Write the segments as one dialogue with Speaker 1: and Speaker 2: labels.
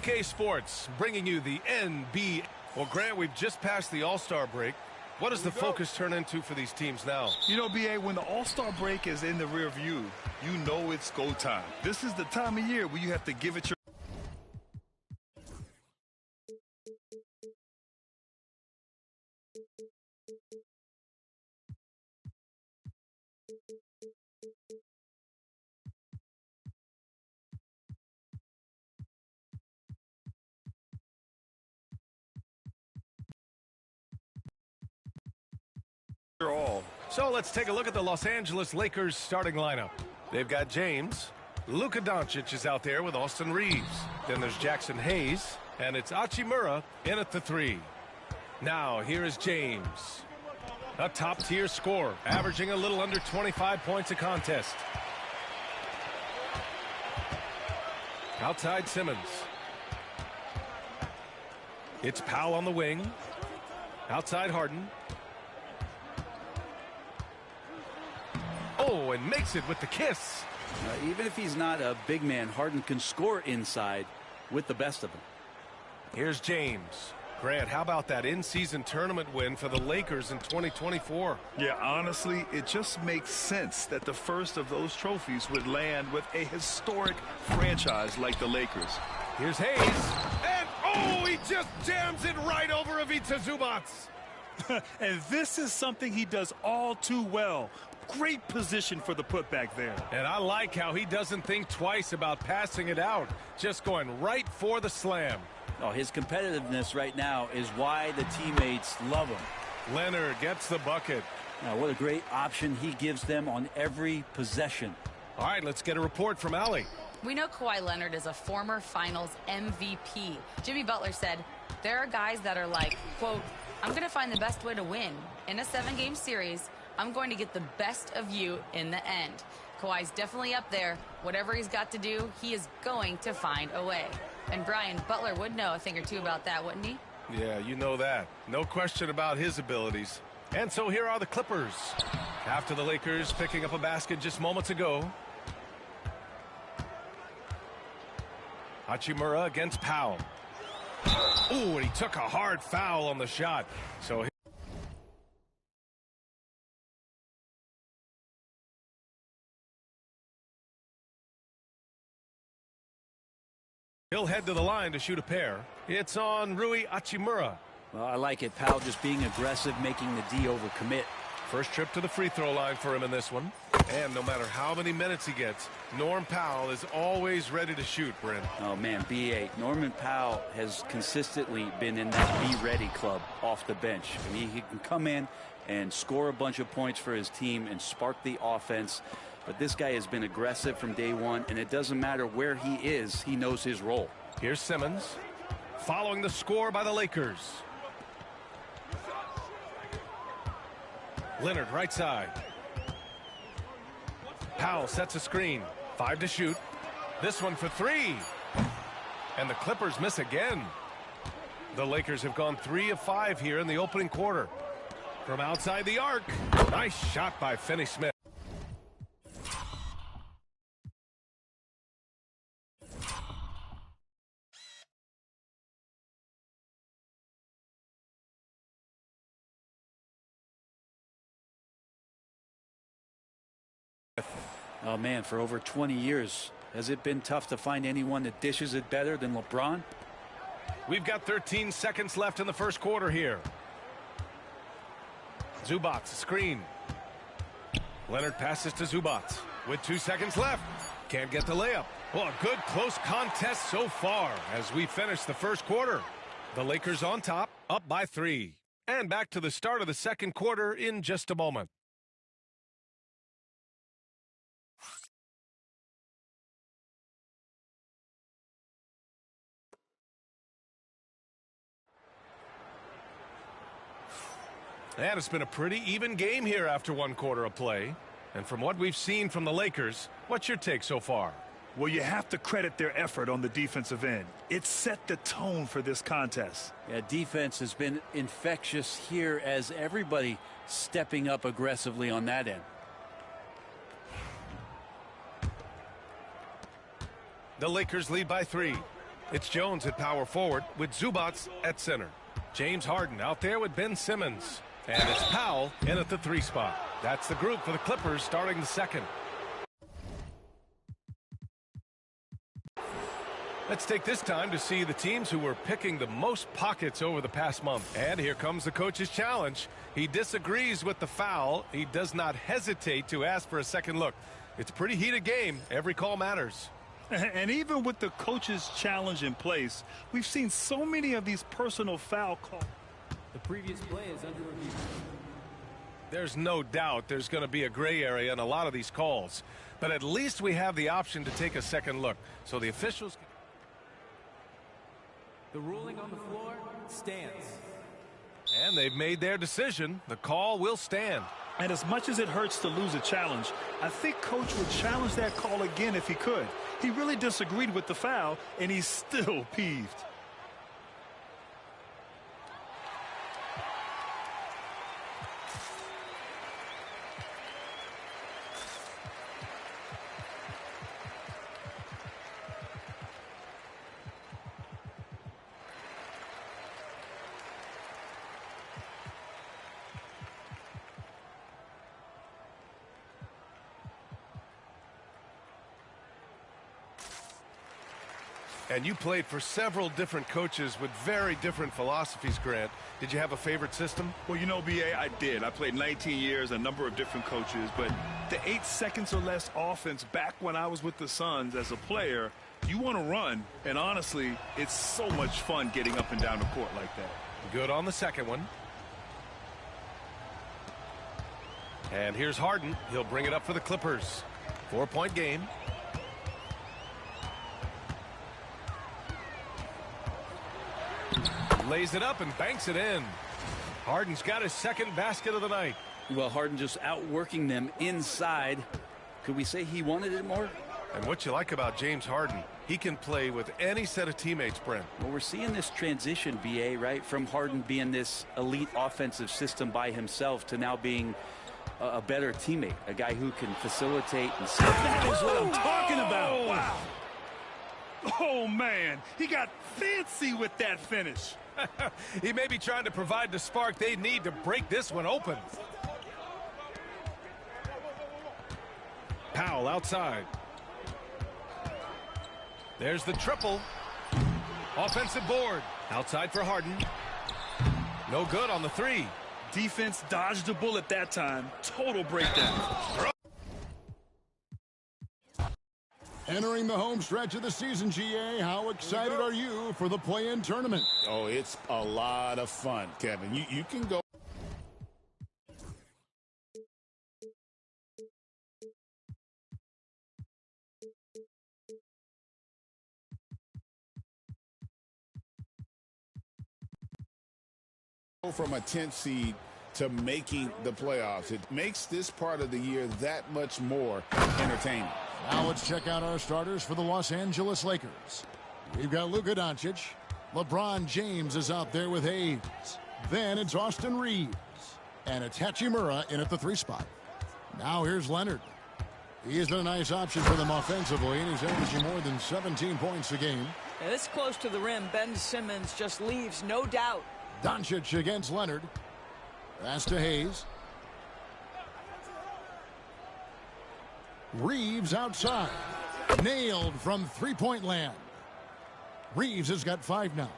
Speaker 1: 2K Sports, bringing you the NBA. Well, Grant, we've just passed the All-Star break. What does the focus turn into for these teams now?
Speaker 2: You know, B.A., when the All-Star break is in the rear view, you know it's go time. This is the time of year where you have to give it your... all.
Speaker 1: So let's take a look at the Los Angeles Lakers starting lineup. They've got James. Luka Doncic is out there with Austin Reeves. Then there's Jackson Hayes. And it's Hachimura in at the 3. Now, here is James. A top-tier scorer, averaging a little under 25 points a contest. Outside Simmons. It's Powell on the wing. Outside Harden. Oh, and makes it with the kiss.
Speaker 3: Even if he's not a big man, Harden can score inside with the best of them.
Speaker 1: Here's James. Grant, how about that in-season tournament win for the Lakers in 2024?
Speaker 2: Yeah, honestly, it just makes sense that the first of those trophies would land with a historic franchise like the Lakers.
Speaker 1: Here's Hayes. And, oh, he just jams it right over Ivica Zubac.
Speaker 4: And this is something he does all too well. Great position for the putback there.
Speaker 1: And I like how he doesn't think twice about passing it out, just going right for the slam.
Speaker 3: Oh, his competitiveness right now is why the teammates love him.
Speaker 1: Leonard gets the bucket.
Speaker 3: Now, what a great option he gives them on every possession.
Speaker 1: All right, let's get a report from Allie.
Speaker 5: We know Kawhi Leonard is a former Finals MVP. Jimmy Butler said, there are guys that are like, quote, I'm going to find the best way to win. In a 7-game series, I'm going to get the best of you in the end. Kawhi's definitely up there. Whatever he's got to do, he is going to find a way. And Brian Butler would know a thing or two about that, wouldn't he?
Speaker 1: Yeah, you know that. No question about his abilities. And so here are the Clippers. After the Lakers picking up a basket just moments ago. Hachimura against Powell. Ooh, and he took a hard foul on the shot. So he'll head to the line to shoot a pair. It's on Rui Hachimura.
Speaker 3: Well, I like it. Powell just being aggressive, making the D overcommit.
Speaker 1: First trip to the free throw line for him in this one. And no matter how many minutes he gets, Norm Powell is always ready to shoot, Brent.
Speaker 3: Oh, man, B.A. Norman Powell has consistently been in that be-ready club off the bench. I mean, he can come in and score a bunch of points for his team and spark the offense. But this guy has been aggressive from day one, and it doesn't matter where he is, he knows his role.
Speaker 1: Here's Simmons, following the score by the Lakers. Leonard right side. Powell sets a screen. 5 to shoot. This one for 3. And the Clippers miss again. The Lakers have gone 3 of 5 here in the opening quarter. From outside the arc. Nice shot by Finney-Smith.
Speaker 3: Oh, man, for over 20 years, has it been tough to find anyone that dishes it better than LeBron?
Speaker 1: We've got 13 seconds left in the first quarter here. Zubac, screen. Leonard passes to Zubac with 2 seconds left. Can't get the layup. Well, a good close contest so far as we finish the first quarter. The Lakers on top, up by 3. And back to the start of the second quarter in just a moment. And it's been a pretty even game here after 1 quarter of play. And from what we've seen from the Lakers, what's your take so far?
Speaker 4: Well, you have to credit their effort on the defensive end. It set the tone for this contest.
Speaker 3: Yeah, defense has been infectious here as everybody stepping up aggressively on that end.
Speaker 1: The Lakers lead by 3. It's Jones at power forward with Zubac at center. James Harden out there with Ben Simmons. And it's Powell in at the 3 spot. That's the group for the Clippers starting the second. Let's take this time to see the teams who were picking the most pockets over the past month. And here comes the coach's challenge. He disagrees with the foul. He does not hesitate to ask for a second look. It's a pretty heated game. Every call matters.
Speaker 4: And even with the coach's challenge in place, we've seen so many of these personal foul calls.
Speaker 6: The previous play is under review.
Speaker 1: There's no doubt there's going to be a gray area in a lot of these calls. But at least we have the option to take a second look. So the officials...
Speaker 6: The ruling on the floor stands.
Speaker 1: And they've made their decision. The call will stand.
Speaker 4: And as much as it hurts to lose a challenge, I think Coach would challenge that call again if he could. He really disagreed with the foul, and he's still peeved.
Speaker 1: And you played for several different coaches with very different philosophies, Grant. Did you have a favorite system?
Speaker 2: Well, you know, B.A., I did. I played 19 years, a number of different coaches, but the 8 seconds or less offense back when I was with the Suns as a player, you want to run, and honestly, it's so much fun getting up and down the court like that.
Speaker 1: Good on the second one. And here's Harden. He'll bring it up for the Clippers. 4-point game. Lays it up and banks it in. Harden's got his second basket of the night.
Speaker 3: Well, Harden just outworking them inside. Could we say he wanted it more?
Speaker 1: And what you like about James Harden, he can play with any set of teammates, Brent.
Speaker 3: Well, we're seeing this transition, BA, right? From Harden being this elite offensive system by himself to now being a better teammate, a guy who can facilitate and set.
Speaker 4: That is what I'm talking about. Wow. Oh, man. He got fancy with that finish.
Speaker 1: He may be trying to provide the spark they need to break this one open. Powell outside. There's the triple. Offensive board. Outside for Harden. No good on the 3.
Speaker 4: Defense dodged a bullet that time. Total breakdown.
Speaker 7: Entering the home stretch of the season, GA, how excited are you for the play-in tournament?
Speaker 8: Oh, it's a lot of fun, Kevin. You can go. From a 10th seed to making the playoffs. It makes this part of the year that much more entertaining.
Speaker 7: Now let's check out our starters for the Los Angeles Lakers. We've got Luka Doncic. LeBron James is out there with Hayes. Then it's Austin Reeves. And it's Hachimura in at the 3 spot. Now here's Leonard. He has been a nice option for them offensively, and he's averaging more than 17 points a game.
Speaker 9: This close to the rim, Ben Simmons just leaves, no doubt.
Speaker 7: Doncic against Leonard. Pass to Hayes. Reeves outside. Nailed from three-point land. Reeves has got 5 now.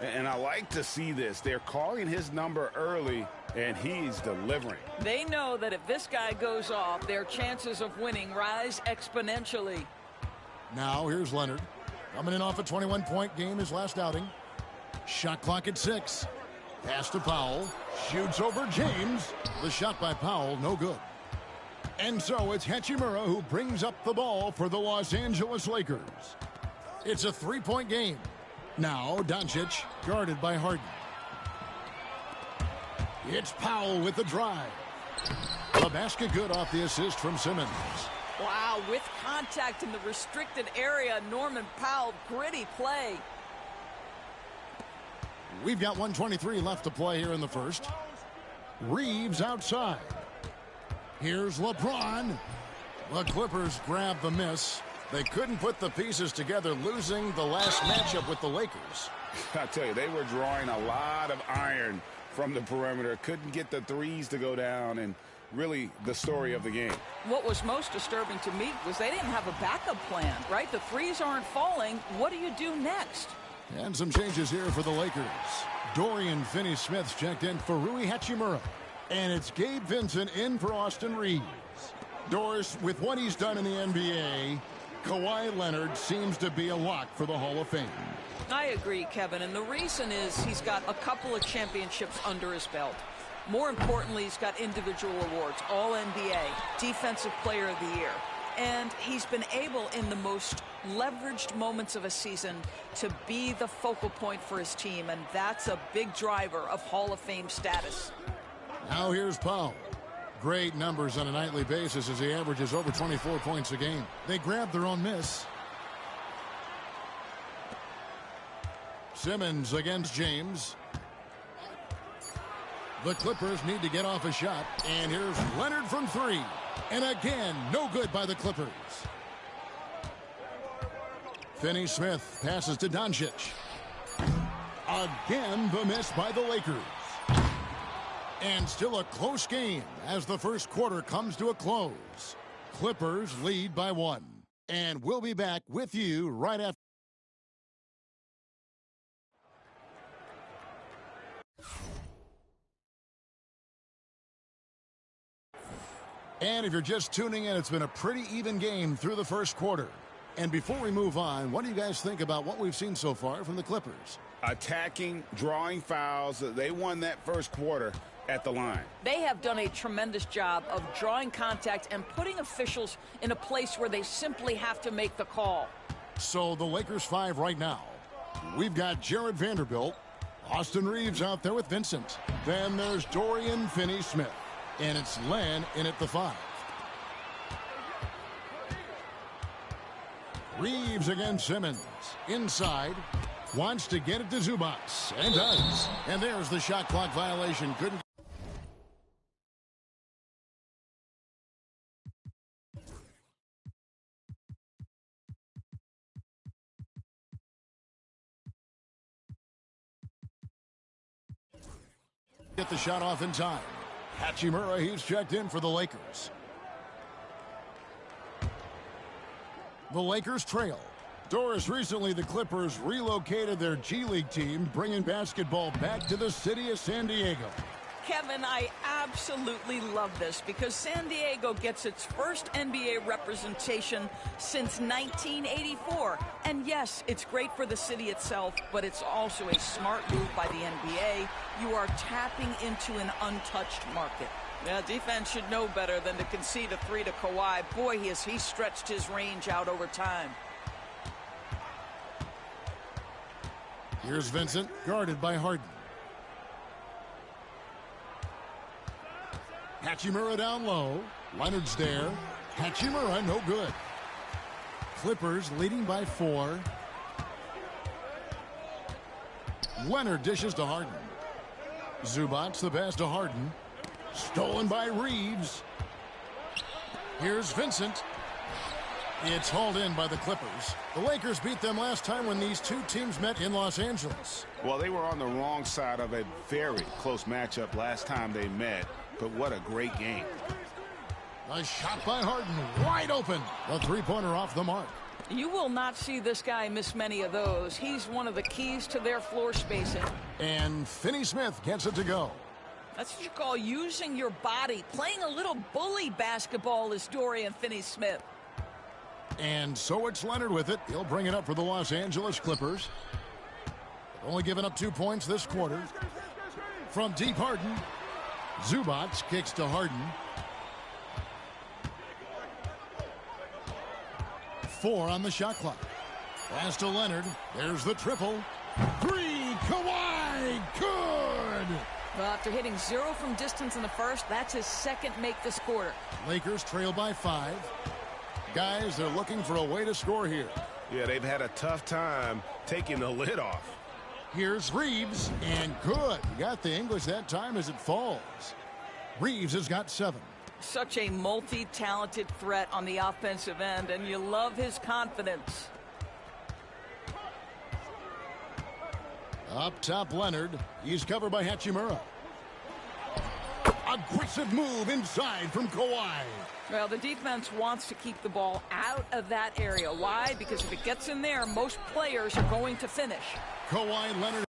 Speaker 8: And I like to see this. They're calling his number early, and he's delivering.
Speaker 9: They know that if this guy goes off, their chances of winning rise exponentially.
Speaker 7: Now here's Leonard. Coming in off a 21-point game his last outing. Shot clock at 6. Pass to Powell. Shoots over James. The shot by Powell, no good. And so it's Hachimura who brings up the ball for the Los Angeles Lakers. It's a 3-point game. Now Doncic guarded by Harden. It's Powell with the drive. The basket good off the assist from Simmons.
Speaker 9: Wow, with contact in the restricted area, Norman Powell, gritty play.
Speaker 7: We've got 1:23 left to play here in the first. Reeves outside. Here's LeBron. The Clippers grab the miss. They couldn't put the pieces together, losing the last matchup with the Lakers.
Speaker 8: I tell you, they were drawing a lot of iron from the perimeter. Couldn't get the threes to go down, and really the story of the game.
Speaker 9: What was most disturbing to me was they didn't have a backup plan, right? The threes aren't falling. What do you do next?
Speaker 7: And some changes here for the Lakers. Dorian Finney-Smith's checked in for Rui Hachimura. And it's Gabe Vincent in for Austin Reeves. Doris, with what he's done in the NBA, Kawhi Leonard seems to be a lock for the Hall of Fame.
Speaker 9: I agree, Kevin, and the reason is he's got a couple of championships under his belt. More importantly, he's got individual awards, All-NBA, Defensive Player of the Year. And he's been able, in the most leveraged moments of a season, to be the focal point for his team, and that's a big driver of Hall of Fame status.
Speaker 7: Now here's Powell. Great numbers on a nightly basis as he averages over 24 points a game. They grabbed their own miss. Simmons against James. The Clippers need to get off a shot. And here's Leonard from three. And again, no good by the Clippers. Finney-Smith passes to Doncic. Again, the miss by the Lakers. And still a close game as the first quarter comes to a close. Clippers lead by 1. And we'll be back with you right after. And if you're just tuning in, it's been a pretty even game through the first quarter. And before we move on, what do you guys think about what we've seen so far from the Clippers?
Speaker 8: Attacking, drawing fouls. They won that first quarter at the line.
Speaker 9: They have done a tremendous job of drawing contact and putting officials in a place where they simply have to make the call.
Speaker 7: So the Lakers 5 right now. We've got Jared Vanderbilt, Austin Reeves out there with Vincent. Then there's Dorian Finney-Smith. And it's Len in at the 5. Reeves against Simmons. Inside. Wants to get it to Zubac. And does. And there's the shot clock violation. Couldn't. Get the shot off in time. Hachimura, he's checked in for the Lakers. The Lakers trail. Doris, recently the Clippers relocated their G League team, bringing basketball back to the city of San Diego.
Speaker 9: Kevin, I absolutely love this because San Diego gets its first NBA representation since 1984. And yes, it's great for the city itself, but it's also a smart move by the NBA. You are tapping into an untouched market. Yeah, defense should know better than to concede a 3 to Kawhi. Boy, he stretched his range out over time.
Speaker 7: Here's Vincent, guarded by Harden. Hachimura down low. Leonard's there. Hachimura, no good. Clippers leading by 4. Leonard dishes to Harden. Zubac the pass to Harden. Stolen by Reeves. Here's Vincent. It's hauled in by the Clippers. The Lakers beat them last time when these two teams met in Los Angeles.
Speaker 8: Well, they were on the wrong side of a very close matchup last time they met. But what a great game.
Speaker 7: A shot by Harden, wide open. A three-pointer off the mark.
Speaker 9: You will not see this guy miss many of those. He's one of the keys to their floor spacing.
Speaker 7: And Finney-Smith gets it to go.
Speaker 9: That's what you call using your body. Playing a little bully basketball is Dorian Finney-Smith.
Speaker 7: And so it's Leonard with it. He'll bring it up for the Los Angeles Clippers. Only given up 2 points this quarter. From deep, Harden. Zubac kicks to Harden. 4 on the shot clock. Pass to Leonard. There's the triple. 3, Kawhi, good!
Speaker 9: Well, after hitting 0 from distance in the first, that's his second make this quarter.
Speaker 7: Lakers trail by 5. Guys, they're looking for a way to score here.
Speaker 1: Yeah, they've had a tough time taking the lid off.
Speaker 7: Here's Reeves, and good. He got the English that time as it falls. Reeves has got 7.
Speaker 9: Such a multi-talented threat on the offensive end, and you love his confidence.
Speaker 7: Up top, Leonard. He's covered by Hachimura. Aggressive move inside from Kawhi.
Speaker 9: Well, the defense wants to keep the ball out of that area. Why? Because if it gets in there, most players are going to finish.
Speaker 7: Kawhi Leonard.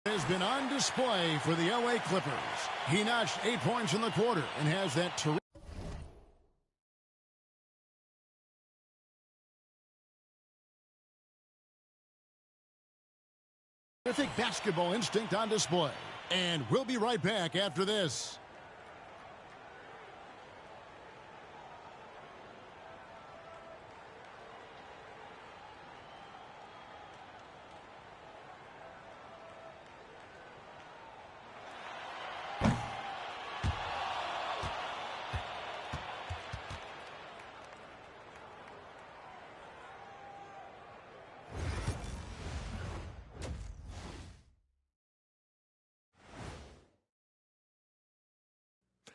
Speaker 7: Has been on display for the LA Clippers. He notched 8 points in the quarter and has that terrific basketball instinct on display. And we'll be right back after this.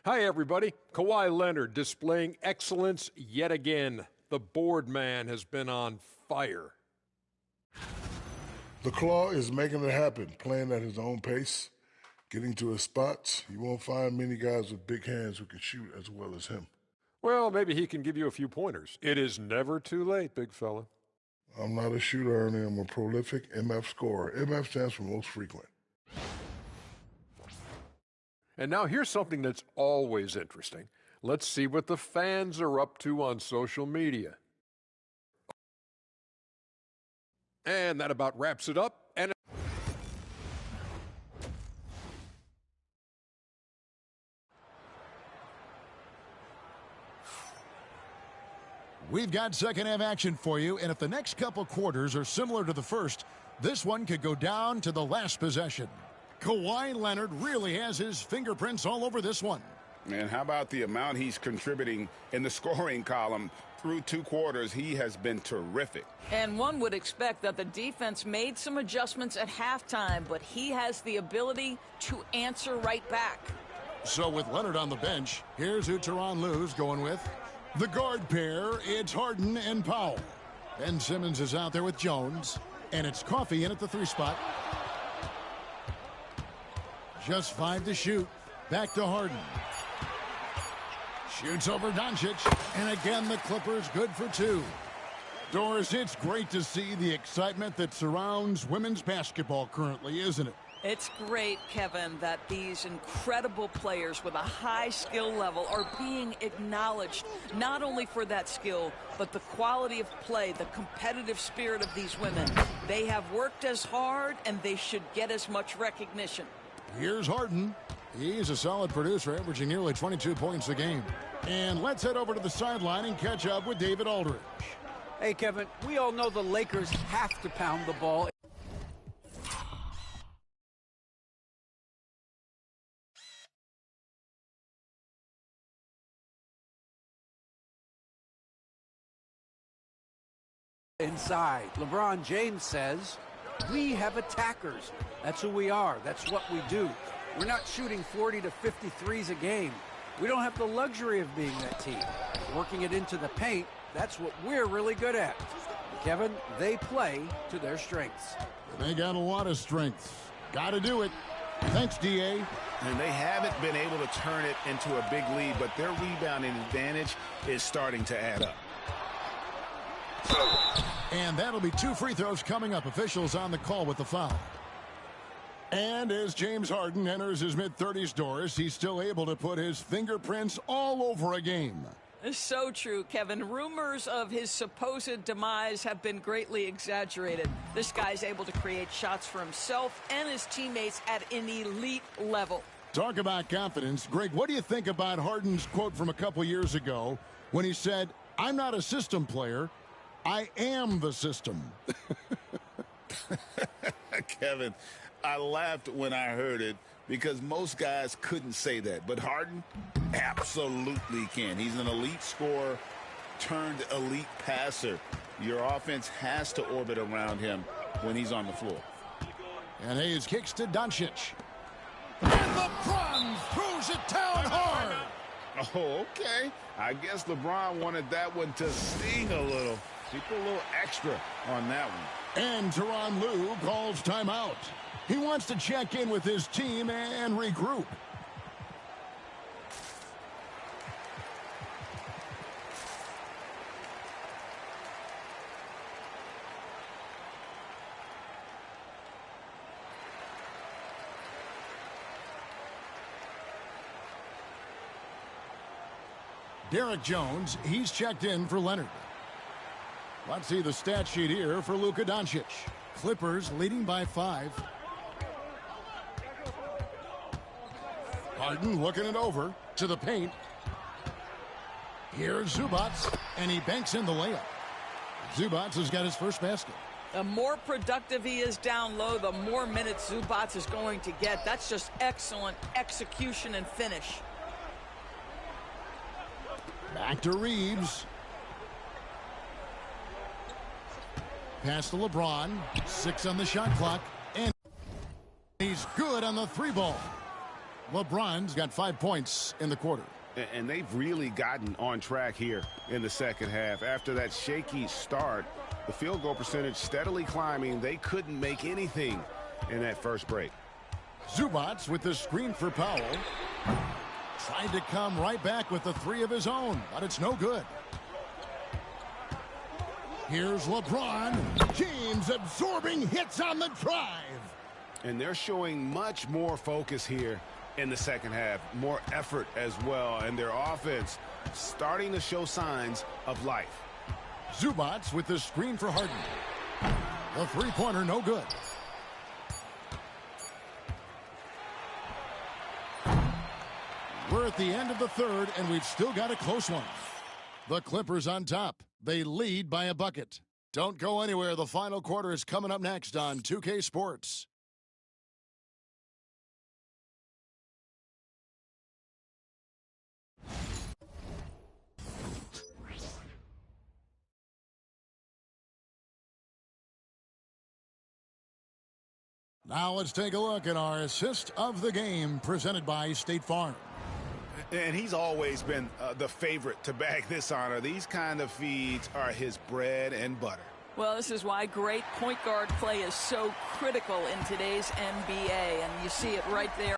Speaker 10: Hi, everybody. Kawhi Leonard displaying excellence yet again. The board man has been on fire.
Speaker 11: The Claw is making it happen, playing at his own pace, getting to his spots. You won't find many guys with big hands who can shoot as well as him.
Speaker 10: Well, maybe he can give you a few pointers. It is never too late, big fella.
Speaker 11: I'm not a shooter, Ernie. I'm a prolific MF scorer. MF stands for most frequent.
Speaker 10: And now here's something that's always interesting. Let's see what the fans are up to on social media. And that about wraps it up.
Speaker 7: We've got second half action for you, and if the next couple quarters are similar to the first, this one could go down to the last possession. Kawhi Leonard really has his fingerprints all over this one.
Speaker 8: Man, how about the amount he's contributing in the scoring column? Through 2 quarters, he has been terrific.
Speaker 9: And one would expect that the defense made some adjustments at halftime, but he has the ability to answer right back.
Speaker 7: So with Leonard on the bench, here's who Tyronn Lue's going with. The guard pair, it's Harden and Powell. Ben Simmons is out there with Jones, and it's Coffey in at the 3 spot. Just 5 to shoot. Back to Harden. Shoots over Doncic, and again the Clippers good for 2. Doris, it's great to see the excitement that surrounds women's basketball currently, isn't it?
Speaker 9: It's great, Kevin, that these incredible players with a high skill level are being acknowledged, not only for that skill, but the quality of play, the competitive spirit of these women. They have worked as hard, and they should get as much recognition.
Speaker 7: Here's Harden. He's a solid producer, averaging nearly 22 points a game. And let's head over to the sideline and catch up with David Aldridge.
Speaker 6: Hey, Kevin, we all know the Lakers have to pound the ball. Inside, LeBron James says, we have attackers. That's who we are. That's what we do. We're not shooting 40 to 53s a game. We don't have the luxury of being that team. Working it into the paint, that's what we're really good at. Kevin, they play to their strengths.
Speaker 7: They got a lot of strengths. Got to do it. Thanks, D.A.
Speaker 8: And they haven't been able to turn it into a big lead, but their rebounding advantage is starting to add up.
Speaker 7: And that'll be 2 free throws coming up. Officials on the call with the foul. And as James Harden enters his mid-30s, Doris, he's still able to put his fingerprints all over a game.
Speaker 9: So true, Kevin. Rumors of his supposed demise have been greatly exaggerated. This guy's able to create shots for himself and his teammates at an elite level.
Speaker 7: Talk about confidence. Greg, what do you think about Harden's quote from a couple years ago when he said, I'm not a system player, I am the system?
Speaker 8: Kevin, I laughed when I heard it because most guys couldn't say that. But Harden absolutely can. He's an elite scorer turned elite passer. Your offense has to orbit around him when he's on the floor.
Speaker 7: And Hayes kicks to Doncic. And LeBron throws it down hard.
Speaker 8: Oh, okay. I guess LeBron wanted that one to sting a little. He put a little extra on that one.
Speaker 7: And Tyronn Lue calls timeout. He wants to check in with his team and regroup. Derek Jones, he's checked in for Leonard. Let's see the stat sheet here for Luka Doncic. Clippers leading by 5. Harden looking it over to the paint. Here's Zubac, and he banks in the layup. Zubac has got his first basket.
Speaker 9: The more productive he is down low, the more minutes Zubac is going to get. That's just excellent execution and finish.
Speaker 7: Back to Reeves. Pass to LeBron. 6 on the shot clock. And he's good on the 3-ball. LeBron's got 5 points in the quarter.
Speaker 8: And they've really gotten on track here in the second half. After that shaky start, the field goal percentage steadily climbing. They couldn't make anything in that first break.
Speaker 7: Zubac with the screen for Powell. Tried to come right back with the 3 of his own, but it's no good. Here's LeBron. James absorbing hits on the drive.
Speaker 8: And they're showing much more focus here in the second half. More effort as well. And their offense starting to show signs of life.
Speaker 7: Zubac with the screen for Harden. The 3-pointer no good. We're at the end of the third, and we've still got a close one. The Clippers on top. They lead by a bucket. Don't go anywhere. The final quarter is coming up next on 2K Sports. Now let's take a look at our assist of the game presented by State Farm.
Speaker 8: And he's always been the favorite to bag this honor. These kind of feeds are his bread and butter.
Speaker 9: Well, this is why great point guard play is so critical in today's NBA, and you see it right there.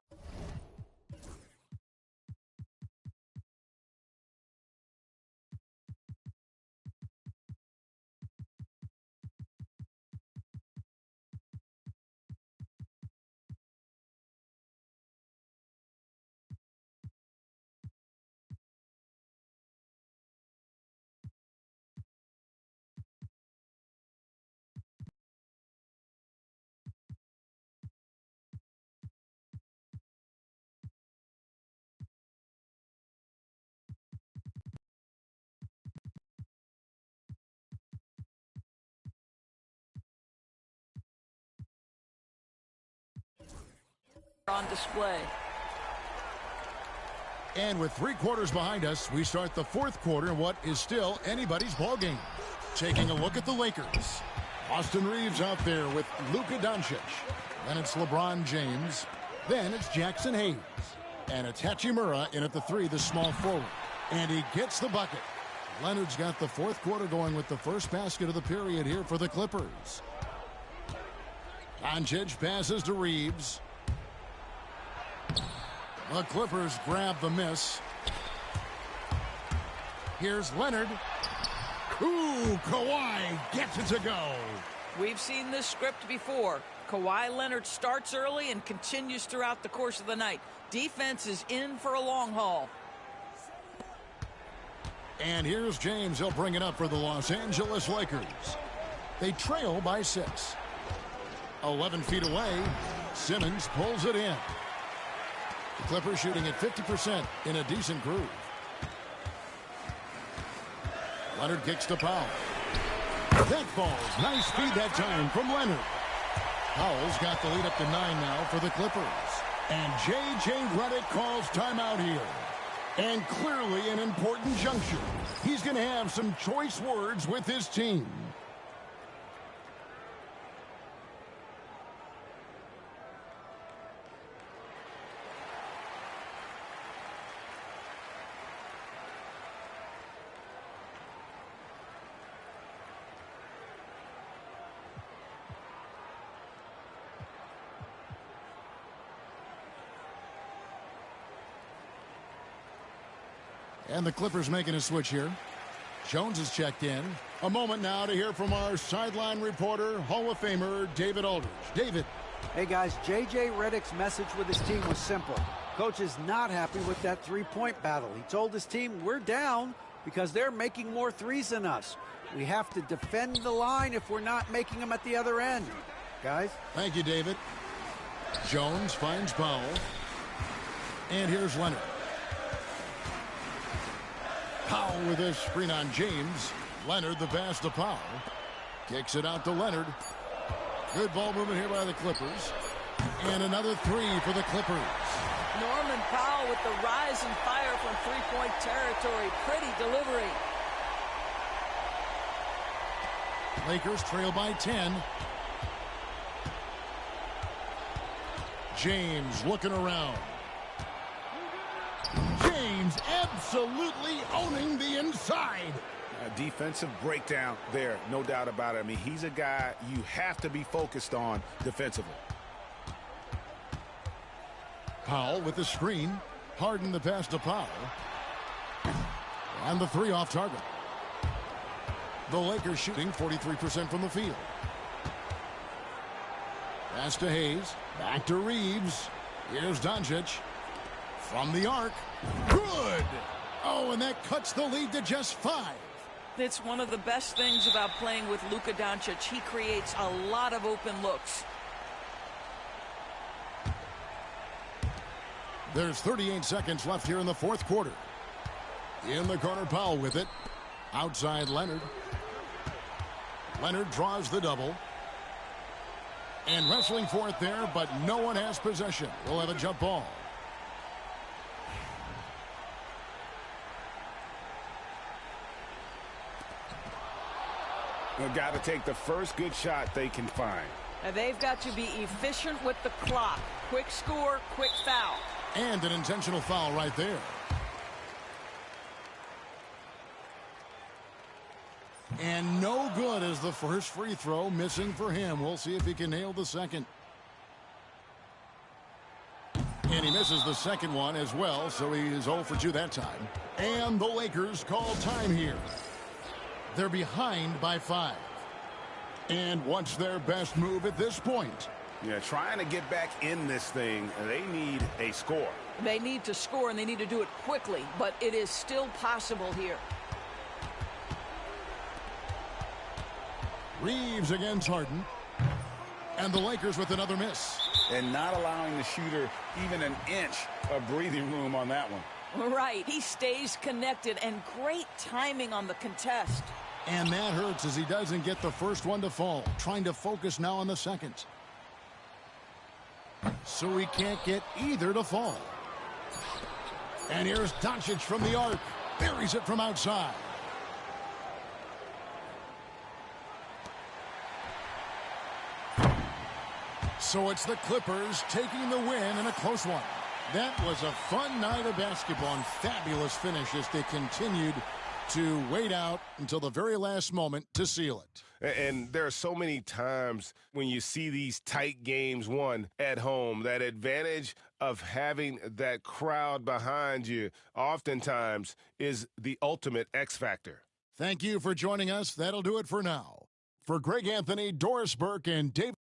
Speaker 9: On display.
Speaker 7: And with 3 quarters behind us, we start the 4th quarter in what is still anybody's ball game. Taking a look at the Lakers. Austin Reeves out there with Luka Doncic. Then it's LeBron James. Then it's Jackson Hayes. And it's Hachimura in at the 3, the small forward. And he gets the bucket. Leonard's got the 4th quarter going with the first basket of the period here for the Clippers. Doncic passes to Reeves. The Clippers grab the miss. Here's Leonard. Ooh, Kawhi gets it to go.
Speaker 9: We've seen this script before. Kawhi Leonard starts early and continues throughout the course of the night. Defense is in for a long haul.
Speaker 7: And here's James. He'll bring it up for the Los Angeles Lakers. They trail by 6. 11 feet away. Simmons pulls it in. The Clippers shooting at 50% in a decent groove. Leonard kicks to Powell. That falls. Nice feed that time from Leonard. Powell's got the lead up to 9 now for the Clippers. And J.J. Redick calls timeout here. And clearly an important juncture. He's going to have some choice words with his team. And the Clippers making a switch here. Jones is checked in. A moment now to hear from our sideline reporter, Hall of Famer David Aldridge. David.
Speaker 6: Hey, guys, J.J. Redick's message with his team was simple. Coach is not happy with that three-point battle. He told his team, we're down because they're making more threes than us. We have to defend the line if we're not making them at the other end. Guys?
Speaker 7: Thank you, David. Jones finds Powell. And here's Leonard. Powell with a screen on James. Leonard the pass to Powell. Kicks it out to Leonard. Good ball movement here by the Clippers. And another 3 for the Clippers.
Speaker 9: Norman Powell with the rise and fire from three-point territory. Pretty delivery.
Speaker 7: Lakers trail by 10. James looking around. James absolutely owning the inside.
Speaker 8: A defensive breakdown there, no doubt about it. I mean, he's a guy you have to be focused on defensively.
Speaker 7: Powell with the screen. Harden the pass to Powell. And the 3 off target. The Lakers shooting 43% from the field. Pass to Hayes. Back to Reeves. Here's Doncic. From the arc. Good! Oh, and that cuts the lead to just 5.
Speaker 9: It's one of the best things about playing with Luka Doncic. He creates a lot of open looks.
Speaker 7: There's 38 seconds left here in the 4th quarter. In the corner, Powell with it. Outside Leonard. Leonard draws the double. And wrestling for it there, but no one has possession. We'll have a jump ball.
Speaker 12: They've got to take the first good shot they can find.
Speaker 9: And they've got to be efficient with the clock. Quick score, quick foul.
Speaker 7: And an intentional foul right there. And no good as the first free throw missing for him. We'll see if he can nail the second. And he misses the second one as well, so he is 0 for 2 that time. And the Lakers call time here. They're behind by 5. And what's their best move at this point?
Speaker 12: Yeah, trying to get back in this thing, they need a score.
Speaker 9: They need to score, and they need to do it quickly, but it is still possible here.
Speaker 7: Reeves against Harden. And the Lakers with another miss.
Speaker 12: And not allowing the shooter even an inch of breathing room on that one.
Speaker 9: Right. He stays connected, and great timing on the contest.
Speaker 7: And that hurts as he doesn't get the first one to fall. Trying to focus now on the second. So he can't get either to fall. And here's Doncic from the arc. Buries it from outside. So it's the Clippers taking the win in a close one. That was a fun night of basketball and fabulous finish as they continued to wait out until the very last moment to seal it.
Speaker 1: And there are so many times when you see these tight games won at home, that advantage of having that crowd behind you oftentimes is the ultimate X factor.
Speaker 7: Thank you for joining us. That'll do it for now. For Greg Anthony, Doris Burke, and David